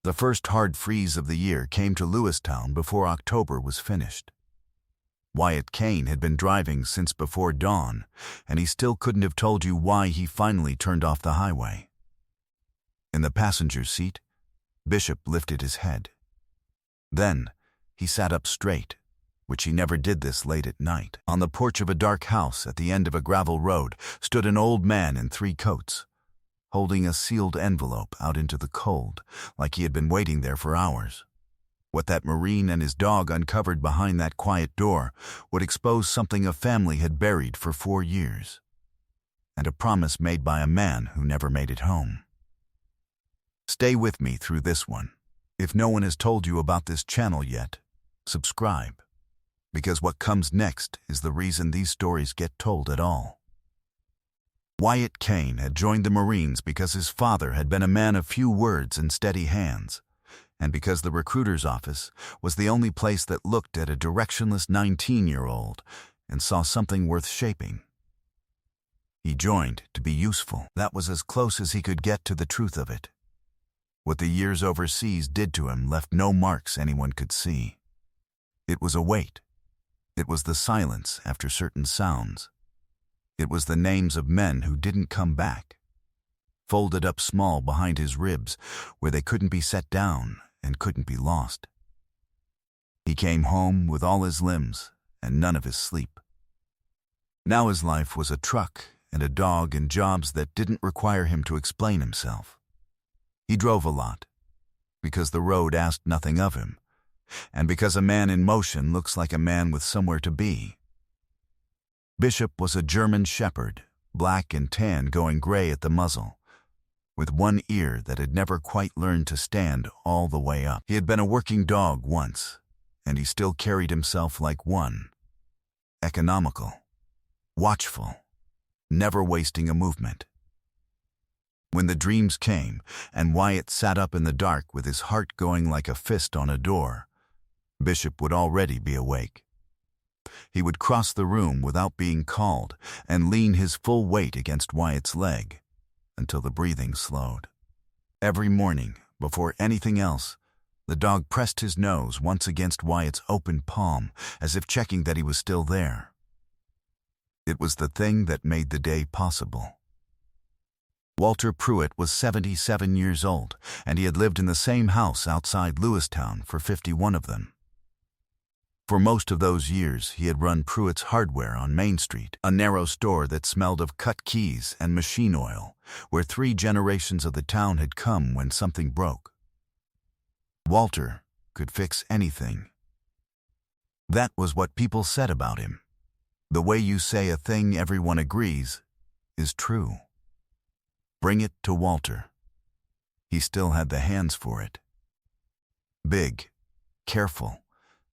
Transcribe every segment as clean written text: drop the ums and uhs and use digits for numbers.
The first hard freeze of the year came to Lewistown before October was finished. Wyatt Kane had been driving since before dawn, and he still couldn't have told you why he finally turned off the highway. In the passenger seat, Bishop lifted his head. Then, he sat up straight, which he never did this late at night. On the porch of a dark house at the end of a gravel road stood an old man in 3 coats, holding a sealed envelope out into the cold, like he had been waiting there for hours. What that Marine and his dog uncovered behind that quiet door would expose something a family had buried for 4 years, and a promise made by a man who never made it home. Stay with me through this one. If no one has told you about this channel yet, subscribe, because what comes next is the reason these stories get told at all. Wyatt Kane had joined the Marines because his father had been a man of few words and steady hands, and because the recruiter's office was the only place that looked at a directionless 19-year-old and saw something worth shaping. He joined to be useful. That was as close as he could get to the truth of it. What the years overseas did to him left no marks anyone could see. It was a weight. It was the silence after certain sounds. It was the names of men who didn't come back, folded up small behind his ribs where they couldn't be set down and couldn't be lost. He came home with all his limbs and none of his sleep. Now his life was a truck and a dog and jobs that didn't require him to explain himself. He drove a lot, because the road asked nothing of him, and because a man in motion looks like a man with somewhere to be. Bishop was a German shepherd, black and tan going gray at the muzzle, with one ear that had never quite learned to stand all the way up. He had been a working dog once, and he still carried himself like one. Economical, watchful, never wasting a movement. When the dreams came, and Wyatt sat up in the dark with his heart going like a fist on a door, Bishop would already be awake. He would cross the room without being called and lean his full weight against Wyatt's leg until the breathing slowed. Every morning, before anything else, the dog pressed his nose once against Wyatt's open palm as if checking that he was still there. It was the thing that made the day possible. Walter Pruitt was 77 years old, and he had lived in the same house outside Lewistown for 51 of them. For most of those years, he had run Pruitt's Hardware on Main Street, a narrow store that smelled of cut keys and machine oil, where 3 generations of the town had come when something broke. Walter could fix anything. That was what people said about him. The way you say a thing everyone agrees is true. Bring it to Walter. He still had the hands for it. Big, careful,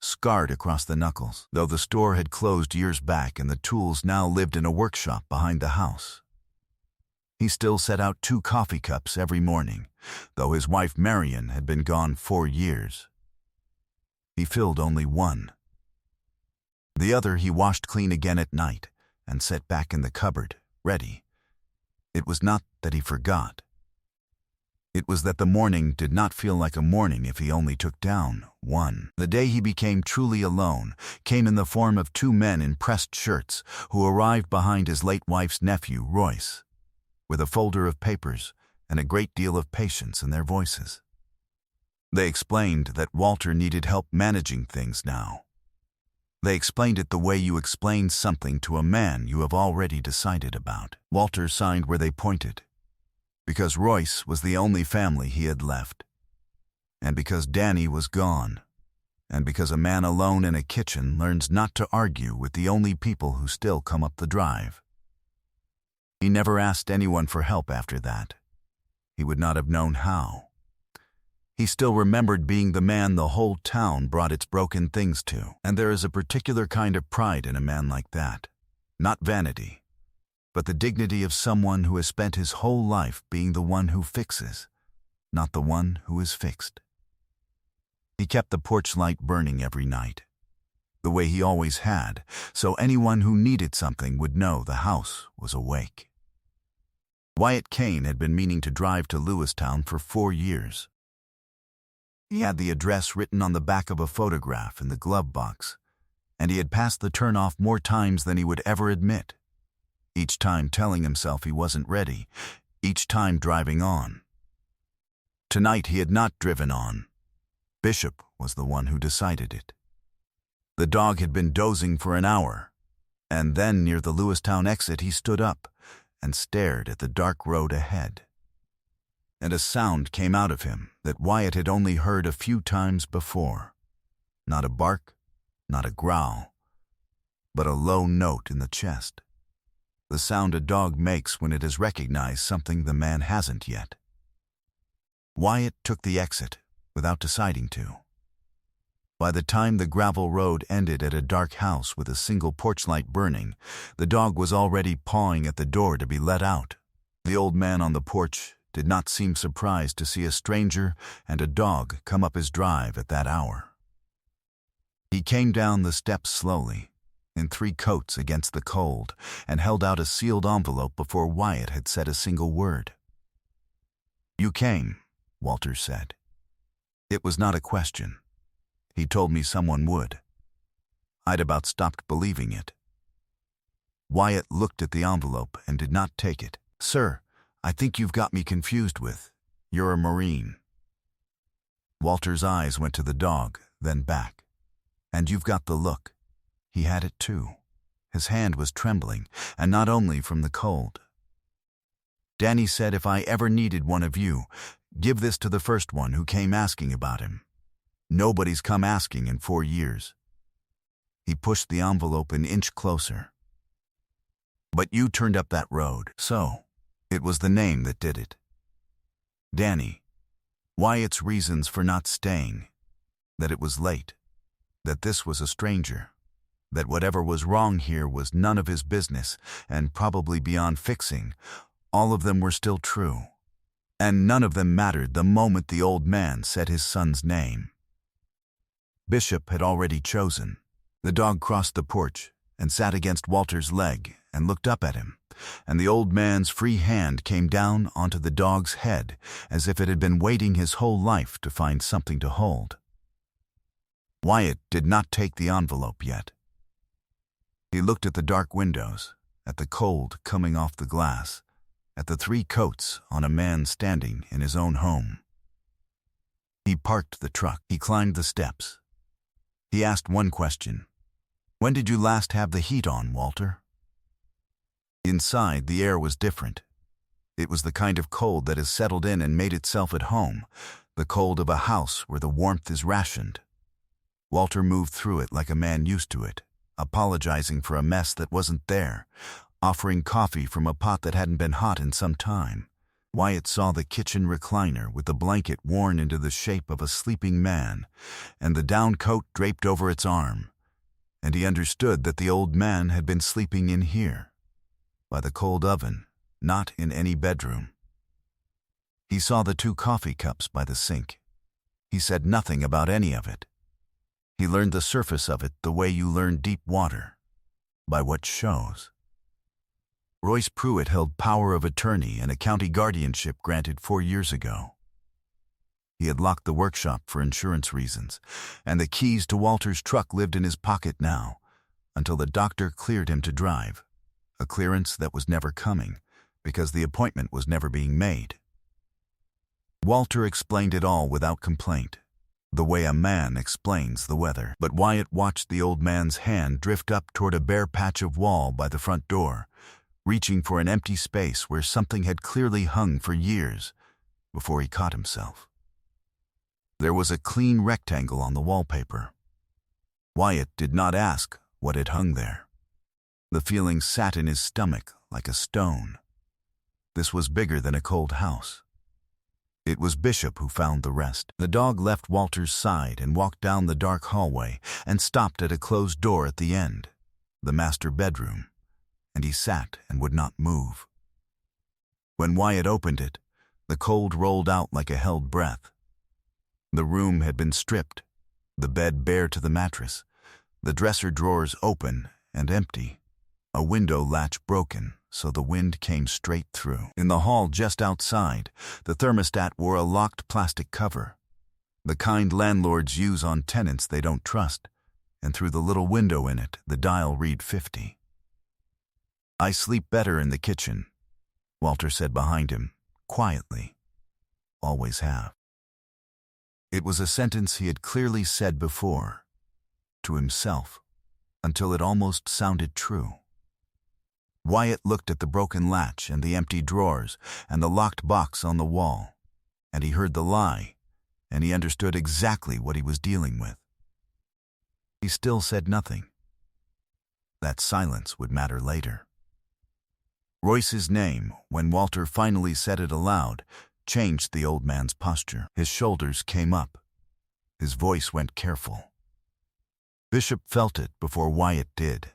scarred across the knuckles, though the store had closed years back and the tools now lived in a workshop behind the house. He still set out 2 coffee cups every morning, though his wife Marion had been gone 4 years. He filled only 1. The other he washed clean again at night and set back in the cupboard, ready. It was not that he forgot. It was that the morning did not feel like a morning if he only took down 1. The day he became truly alone came in the form of 2 men in pressed shirts who arrived behind his late wife's nephew, Royce, with a folder of papers and a great deal of patience in their voices. They explained that Walter needed help managing things now. They explained it the way you explain something to a man you have already decided about. Walter signed where they pointed, because Royce was the only family he had left, and because Danny was gone, and because a man alone in a kitchen learns not to argue with the only people who still come up the drive. He never asked anyone for help after that. He would not have known how. He still remembered being the man the whole town brought its broken things to. And there is a particular kind of pride in a man like that. Not vanity, but the dignity of someone who has spent his whole life being the one who fixes, not the one who is fixed. He kept the porch light burning every night, the way he always had, so anyone who needed something would know the house was awake. Wyatt Kane had been meaning to drive to Lewistown for 4 years. He had the address written on the back of a photograph in the glove box, and he had passed the turnoff more times than he would ever admit, each time telling himself he wasn't ready, each time driving on. Tonight he had not driven on. Bishop was the one who decided it. The dog had been dozing for an hour, and then near the Lewistown exit he stood up and stared at the dark road ahead. And a sound came out of him that Wyatt had only heard a few times before. Not a bark, not a growl, but a low note in the chest. The sound a dog makes when it has recognized something the man hasn't yet. Wyatt took the exit without deciding to. By the time the gravel road ended at a dark house with a single porch light burning, the dog was already pawing at the door to be let out. The old man on the porch did not seem surprised to see a stranger and a dog come up his drive at that hour. He came down the steps slowly, in 3 coats against the cold, and held out a sealed envelope before Wyatt had said a single word. "You came," Walters said. It was not a question. He told me someone would. I'd about stopped believing it. Wyatt looked at the envelope and did not take it. "Sir, I think you've got me confused with. You're a Marine." Walter's eyes went to the dog, then back. "And you've got the look." He had it too. His hand was trembling, and not only from the cold. "Danny said if I ever needed one of you, give this to the first one who came asking about him. Nobody's come asking in 4 years." He pushed the envelope an inch closer. "But you turned up that road, so it was the name that did it. Danny. Wyatt's reasons for not staying. That it was late. That this was a stranger. That whatever was wrong here was none of his business and probably beyond fixing. All of them were still true. And none of them mattered the moment the old man said his son's name." Bishop had already chosen. The dog crossed the porch and sat against Walter's leg and looked up at him, and the old man's free hand came down onto the dog's head as if it had been waiting his whole life to find something to hold. Wyatt did not take the envelope yet. He looked at the dark windows, at the cold coming off the glass, at the 3 coats on a man standing in his own home. He parked the truck. He climbed the steps. He asked one question. "When did you last have the heat on, Walter?" Inside, the air was different. It was the kind of cold that has settled in and made itself at home, the cold of a house where the warmth is rationed. Walter moved through it like a man used to it, apologizing for a mess that wasn't there, offering coffee from a pot that hadn't been hot in some time. Wyatt saw the kitchen recliner with the blanket worn into the shape of a sleeping man and the down coat draped over its arm, and he understood that the old man had been sleeping in here, by the cold oven, not in any bedroom. He saw the 2 coffee cups by the sink. He said nothing about any of it. He learned the surface of it the way you learn deep water, by what shows. Royce Pruitt held power of attorney and a county guardianship granted 4 years ago. He had locked the workshop for insurance reasons, and the keys to Walter's truck lived in his pocket now, until the doctor cleared him to drive, a clearance that was never coming, because the appointment was never being made. Walter explained it all without complaint, the way a man explains the weather. But Wyatt watched the old man's hand drift up toward a bare patch of wall by the front door, reaching for an empty space where something had clearly hung for years before he caught himself. There was a clean rectangle on the wallpaper. Wyatt did not ask what had hung there. The feeling sat in his stomach like a stone. This was bigger than a cold house. It was Bishop who found the rest. The dog left Walter's side and walked down the dark hallway and stopped at a closed door at the end, the master bedroom, and he sat and would not move. When Wyatt opened it, the cold rolled out like a held breath. The room had been stripped, the bed bare to the mattress, the dresser drawers open and empty, a window latch broken so the wind came straight through. In the hall just outside, the thermostat wore a locked plastic cover. the kind landlords use on tenants they don't trust, and through the little window in it, the dial read 50. "I sleep better in the kitchen," Walter said behind him, quietly. "Always have." It was a sentence he had clearly said before, to himself, until it almost sounded true. Wyatt looked at the broken latch and the empty drawers and the locked box on the wall, and he heard the lie, and he understood exactly what he was dealing with. He still said nothing. That silence would matter later. Royce's name, when Walter finally said it aloud, changed the old man's posture. His shoulders came up. His voice went careful. Bishop felt it before Wyatt did.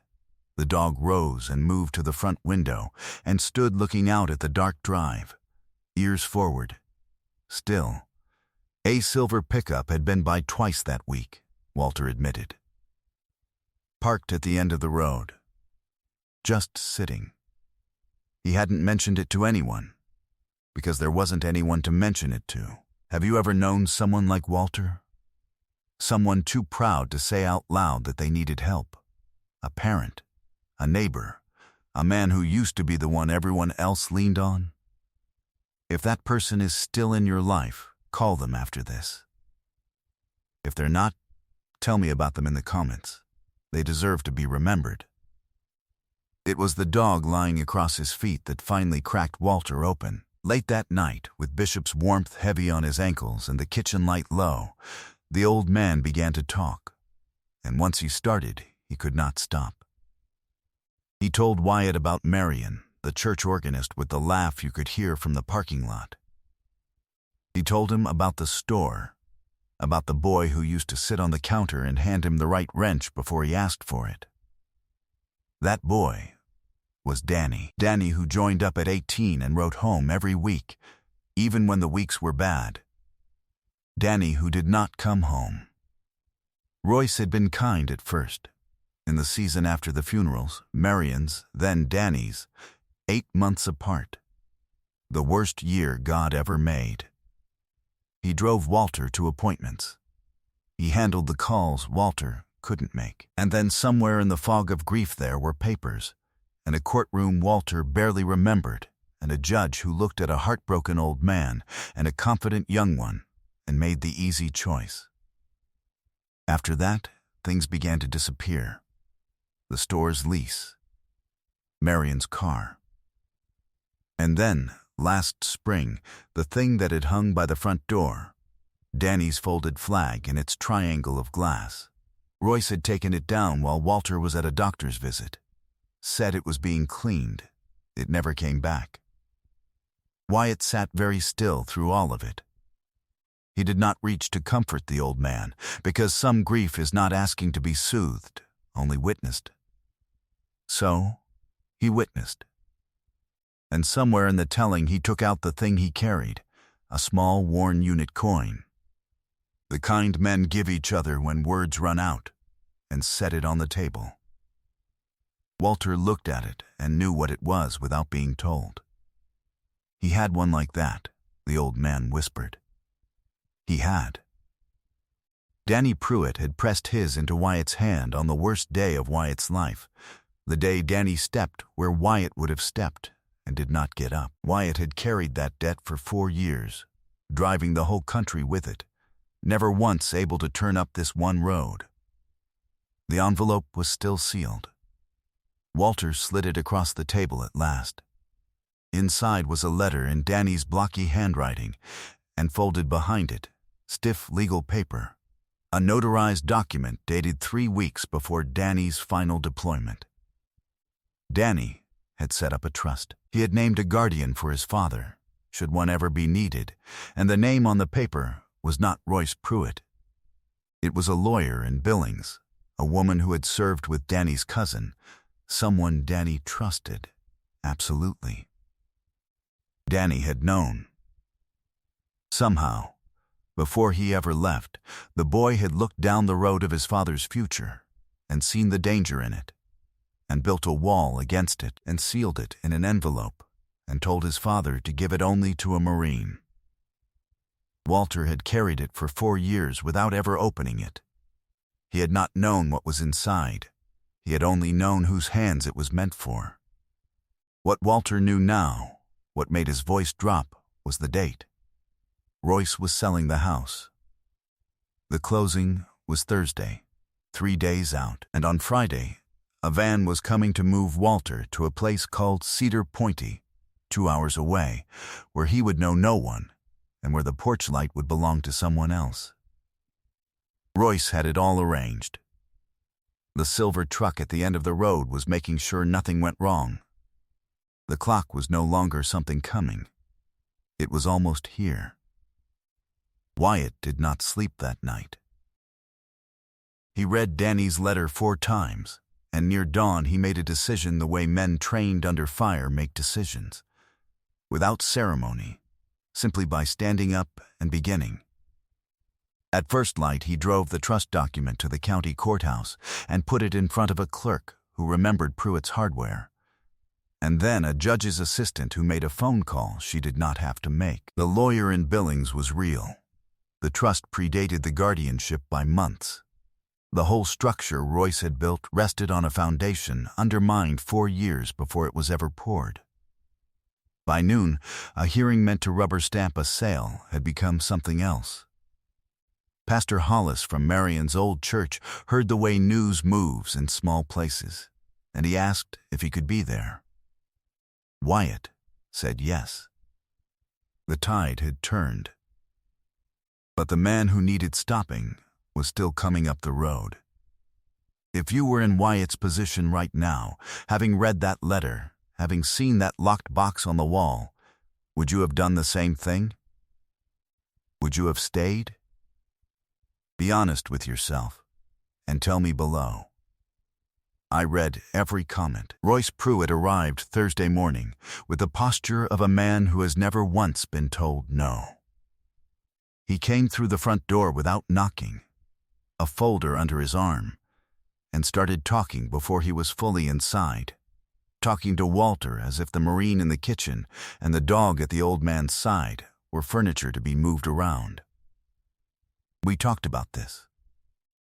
The dog rose and moved to the front window and stood looking out at the dark drive, ears forward. Still, a silver pickup had been by twice that week, Walter admitted. Parked at the end of the road. Just sitting. He hadn't mentioned it to anyone, because there wasn't anyone to mention it to. Have you ever known someone like Walter? Someone too proud to say out loud that they needed help. A parent, a neighbor, a man who used to be the one everyone else leaned on? If that person is still in your life, call them after this. If they're not, tell me about them in the comments. They deserve to be remembered. It was the dog lying across his feet that finally cracked Walter open. Late that night, with Bishop's warmth heavy on his ankles and the kitchen light low, the old man began to talk, and once he started, he could not stop. He told Wyatt about Marion, the church organist with the laugh you could hear from the parking lot. He told him about the store, about the boy who used to sit on the counter and hand him the right wrench before he asked for it. That boy was Danny. Danny, who joined up at 18 and wrote home every week, even when the weeks were bad. Danny, who did not come home. Royce had been kind at first. In the season after the funerals, Marion's, then Danny's, 8 months apart. The worst year God ever made. He drove Walter to appointments. He handled the calls Walter couldn't make. And then somewhere in the fog of grief there were papers, and a courtroom Walter barely remembered, and a judge who looked at a heartbroken old man and a confident young one and made the easy choice. After that, things began to disappear. The store's lease, Marion's car. And then, last spring, the thing that had hung by the front door, Danny's folded flag and its triangle of glass. Royce had taken it down while Walter was at a doctor's visit. Said it was being cleaned. It never came back. Wyatt sat very still through all of it. He did not reach to comfort the old man, because some grief is not asking to be soothed, only witnessed. So, he witnessed. And somewhere in the telling he took out the thing he carried, a small worn unit coin. The kind men give each other when words run out, and set it on the table. Walter looked at it and knew what it was without being told. He had one like that, the old man whispered. He had. Danny Pruitt had pressed his into Wyatt's hand on the worst day of Wyatt's life, the day Danny stepped where Wyatt would have stepped and did not get up. Wyatt had carried that debt for 4 years, driving the whole country with it, never once able to turn up this one road. The envelope was still sealed. Walter slid it across the table at last. Inside was a letter in Danny's blocky handwriting, and folded behind it, stiff legal paper, a notarized document dated 3 weeks before Danny's final deployment. Danny had set up a trust. He had named a guardian for his father, should one ever be needed, and the name on the paper was not Royce Pruitt. It was a lawyer in Billings, a woman who had served with Danny's cousin, someone Danny trusted, absolutely. Danny had known. Somehow, before he ever left, the boy had looked down the road of his father's future and seen the danger in it, and built a wall against it and sealed it in an envelope and told his father to give it only to a Marine. Walter had carried it for 4 years without ever opening it. He had not known what was inside. He had only known whose hands it was meant for. What Walter knew now, what made his voice drop, was the date. Royce was selling the house. The closing was Thursday, 3 days out, and on Friday, a van was coming to move Walter to a place called Cedar Pointe, 2 hours away, where he would know no one, and where the porch light would belong to someone else. Royce had it all arranged. The silver truck at the end of the road was making sure nothing went wrong. The clock was no longer something coming. It was almost here. Wyatt did not sleep that night. He read Danny's letter 4 times, and near dawn he made a decision the way men trained under fire make decisions. Without ceremony, simply by standing up and beginning. At first light, he drove the trust document to the county courthouse and put it in front of a clerk who remembered Pruitt's hardware. And then a judge's assistant who made a phone call she did not have to make. The lawyer in Billings was real. The trust predated the guardianship by months. The whole structure Royce had built rested on a foundation undermined 4 years before it was ever poured. By noon, a hearing meant to rubber stamp a sale had become something else. Pastor Hollis from Marion's old church heard the way news moves in small places, and he asked if he could be there. Wyatt said yes. The tide had turned. But the man who needed stopping was still coming up the road. If you were in Wyatt's position right now, having read that letter, having seen that locked box on the wall, would you have done the same thing? Would you have stayed? Be honest with yourself, and tell me below. I read every comment. Royce Pruitt arrived Thursday morning with the posture of a man who has never once been told no. He came through the front door without knocking, a folder under his arm, and started talking before he was fully inside, talking to Walter as if the Marine in the kitchen and the dog at the old man's side were furniture to be moved around. We talked about this.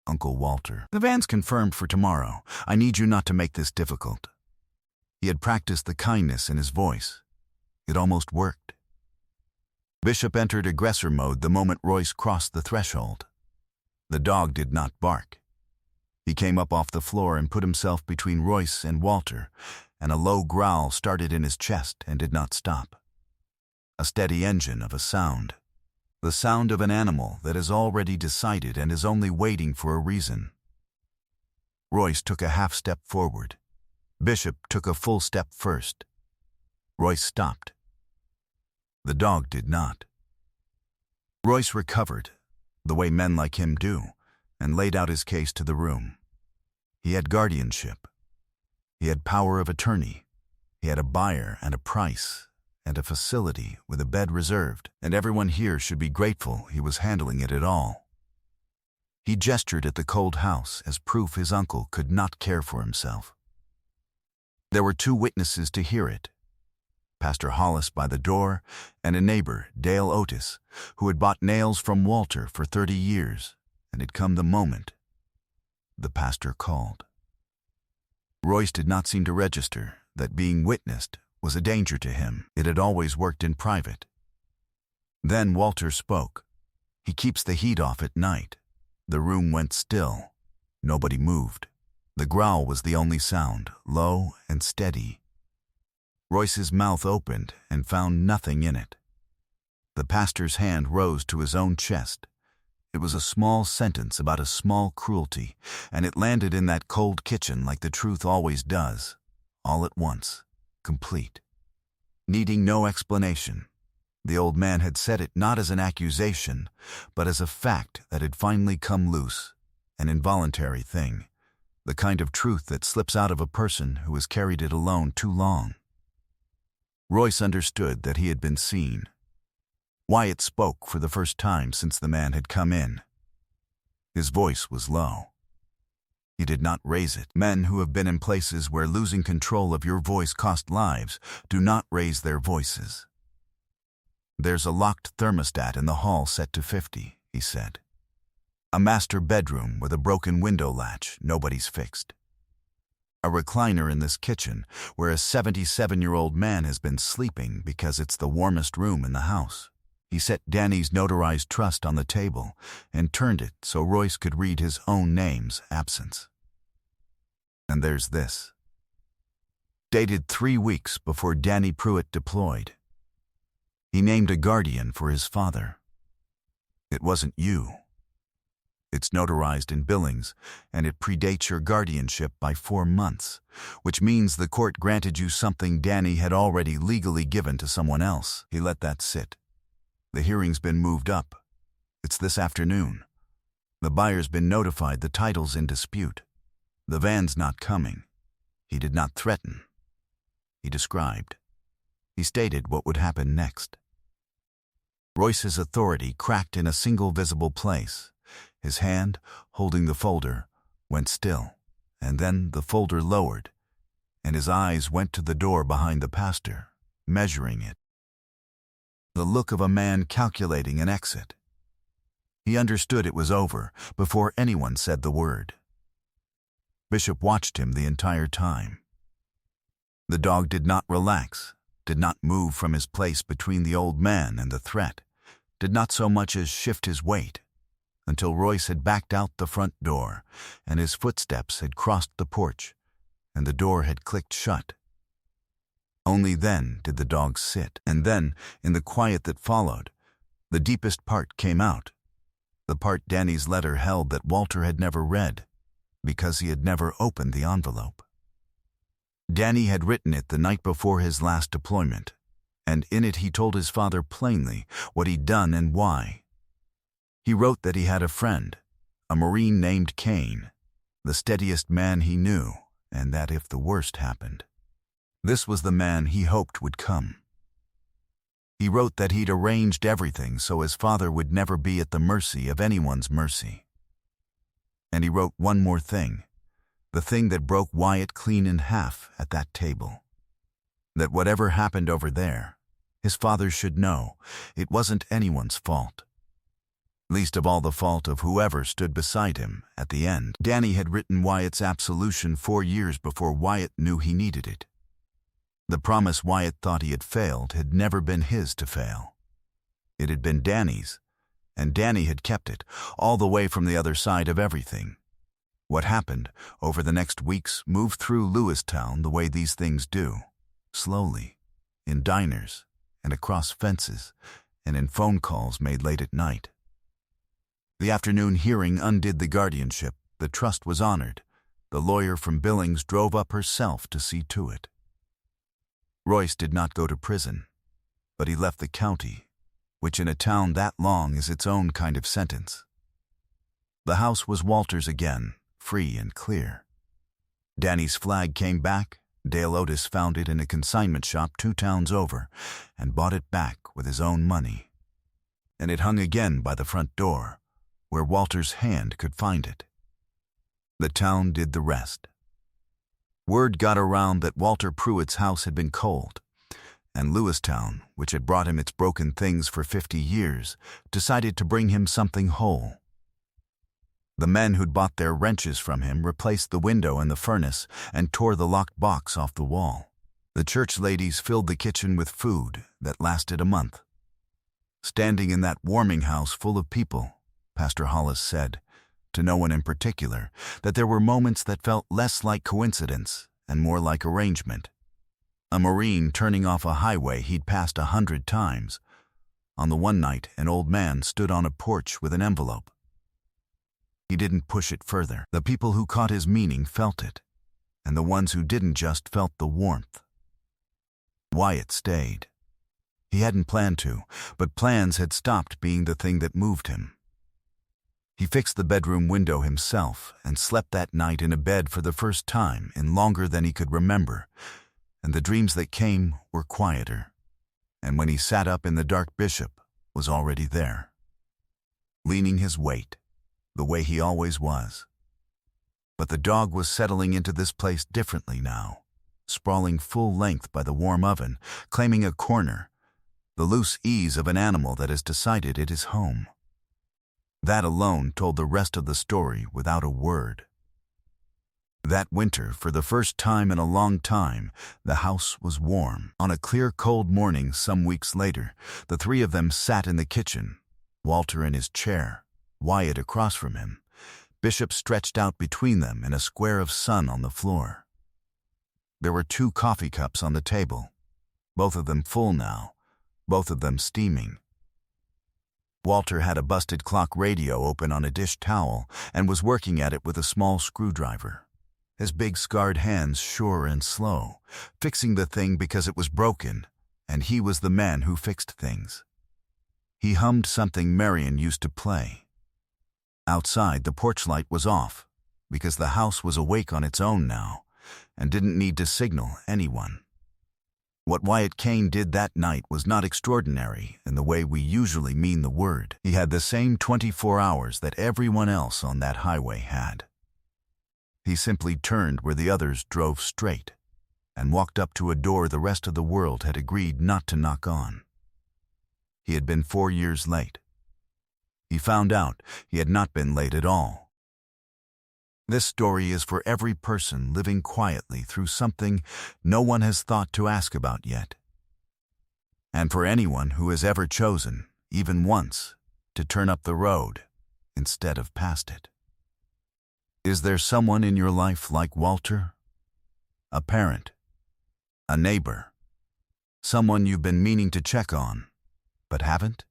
Uncle Walter. The van's confirmed for tomorrow. I need you not to make this difficult. He had practiced the kindness in his voice. It almost worked. Bishop entered aggressor mode the moment Royce crossed the threshold. The dog did not bark. He came up off the floor and put himself between Royce and Walter, and a low growl started in his chest and did not stop. A steady engine of a sound. The sound of an animal that has already decided and is only waiting for a reason. Royce took a half step forward. Bishop took a full step first. Royce stopped. The dog did not. Royce recovered, the way men like him do, and laid out his case to the room. He had guardianship. He had power of attorney. He had a buyer and a price, and a facility with a bed reserved, and everyone here should be grateful he was handling it at all. He gestured at the cold house as proof his uncle could not care for himself. There were 2 witnesses to hear it, Pastor Hollis by the door and a neighbor, Dale Otis, who had bought nails from Walter for 30 years, and had come the moment the pastor called. Royce did not seem to register that being witnessed was a danger to him. It had always worked in private. Then Walter spoke. He keeps the heat off at night. The room went still. Nobody moved. The growl was the only sound, low and steady. Royce's mouth opened and found nothing in it. The pastor's hand rose to his own chest. It was a small sentence about a small cruelty, and it landed in that cold kitchen like the truth always does, all at once. Complete. Needing no explanation, the old man had said it not as an accusation, but as a fact that had finally come loose, an involuntary thing, the kind of truth that slips out of a person who has carried it alone too long. Royce understood that he had been seen. Wyatt spoke for the first time since the man had come in. His voice was low. He did not raise it. Men who have been in places where losing control of your voice cost lives do not raise their voices. "There's a locked thermostat in the hall set to 50, he said. "A master bedroom with a broken window latch nobody's fixed. A recliner in this kitchen where a 77-year-old man has been sleeping because it's the warmest room in the house." He set Danny's notarized trust on the table and turned it so Royce could read his own name's absence. "And there's this. Dated 3 weeks before Danny Pruitt deployed. He named a guardian for his father. It wasn't you. It's notarized in Billings, and it predates your guardianship by 4 months, which means the court granted you something Danny had already legally given to someone else." He let that sit. "The hearing's been moved up. It's this afternoon. The buyer's been notified the title's in dispute. The van's not coming." He did not threaten. He described. He stated what would happen next. Royce's authority cracked in a single visible place. His hand, holding the folder, went still, and then the folder lowered, and his eyes went to the door behind the pastor, measuring it. The look of a man calculating an exit. He understood it was over before anyone said the word. Bishop watched him the entire time. The dog did not relax, did not move from his place between the old man and the threat, did not so much as shift his weight, until Royce had backed out the front door, and his footsteps had crossed the porch, and the door had clicked shut. Only then did the dog sit, and then, in the quiet that followed, the deepest part came out, the part Danny's letter held that Walter had never read, because he had never opened the envelope. Danny had written it the night before his last deployment, and in it he told his father plainly what he'd done and why. He wrote that he had a friend, a Marine named Kane, the steadiest man he knew, and that if the worst happened, this was the man he hoped would come. He wrote that he'd arranged everything so his father would never be at the mercy of anyone's mercy. And he wrote one more thing, the thing that broke Wyatt clean in half at that table. That whatever happened over there, his father should know it wasn't anyone's fault. Least of all the fault of whoever stood beside him at the end. Danny had written Wyatt's absolution 4 years before Wyatt knew he needed it. The promise Wyatt thought he had failed had never been his to fail. It had been Danny's, and Danny had kept it, all the way from the other side of everything. What happened over the next weeks moved through Lewistown the way these things do, slowly, in diners, and across fences, and in phone calls made late at night. The afternoon hearing undid the guardianship, the trust was honored. The lawyer from Billings drove up herself to see to it. Royce did not go to prison, but he left the county, which in a town that long is its own kind of sentence. The house was Walter's again, free and clear. Danny's flag came back. Dale Otis found it in a consignment shop 2 towns over and bought it back with his own money. And it hung again by the front door, where Walter's hand could find it. The town did the rest. Word got around that Walter Pruitt's house had been cold, and Lewistown, which had brought him its broken things for 50 years, decided to bring him something whole. The men who'd bought their wrenches from him replaced the window and the furnace and tore the locked box off the wall. The church ladies filled the kitchen with food that lasted a month. Standing in that warming house full of people, Pastor Hollis said, to no one in particular, that there were moments that felt less like coincidence and more like arrangement. A Marine turning off a highway he'd passed 100 times. On the one night, an old man stood on a porch with an envelope. He didn't push it further. The people who caught his meaning felt it, and the ones who didn't just felt the warmth. Wyatt stayed. He hadn't planned to, but plans had stopped being the thing that moved him. He fixed the bedroom window himself and slept that night in a bed for the first time in longer than he could remember, and the dreams that came were quieter. And when he sat up in the dark, Bishop was already there, leaning his weight, the way he always was. But the dog was settling into this place differently now, sprawling full length by the warm oven, claiming a corner, the loose ease of an animal that has decided it is home. That alone told the rest of the story without a word. That winter, for the first time in a long time, the house was warm. On a clear, cold morning some weeks later, the three of them sat in the kitchen, Walter in his chair, Wyatt across from him, Bishop stretched out between them in a square of sun on the floor. There were 2 coffee cups on the table, both of them full now, both of them steaming. Walter had a busted clock radio open on a dish towel and was working at it with a small screwdriver, his big scarred hands sure and slow, fixing the thing because it was broken, and he was the man who fixed things. He hummed something Marion used to play. Outside, the porch light was off, because the house was awake on its own now, and didn't need to signal anyone. What Wyatt Kane did that night was not extraordinary in the way we usually mean the word. He had the same 24 hours that everyone else on that highway had. He simply turned where the others drove straight, and walked up to a door the rest of the world had agreed not to knock on. He had been 4 years late. He found out he had not been late at all. This story is for every person living quietly through something no one has thought to ask about yet. And for anyone who has ever chosen, even once, to turn up the road instead of past it. Is there someone in your life like Walter? A parent? A neighbor? Someone you've been meaning to check on, but haven't?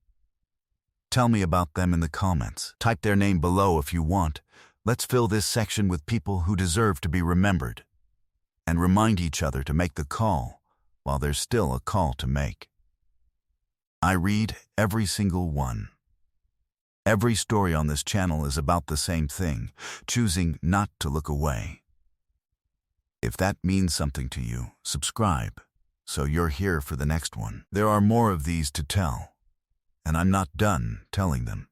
Tell me about them in the comments. Type their name below if you want. Let's fill this section with people who deserve to be remembered, and remind each other to make the call while there's still a call to make. I read every single one. Every story on this channel is about the same thing, choosing not to look away. If that means something to you, subscribe, so you're here for the next one. There are more of these to tell, and I'm not done telling them.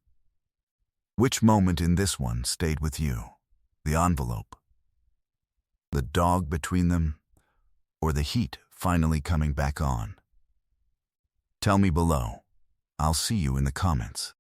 Which moment in this one stayed with you? The envelope, the dog between them, or the heat finally coming back on? Tell me below. I'll see you in the comments.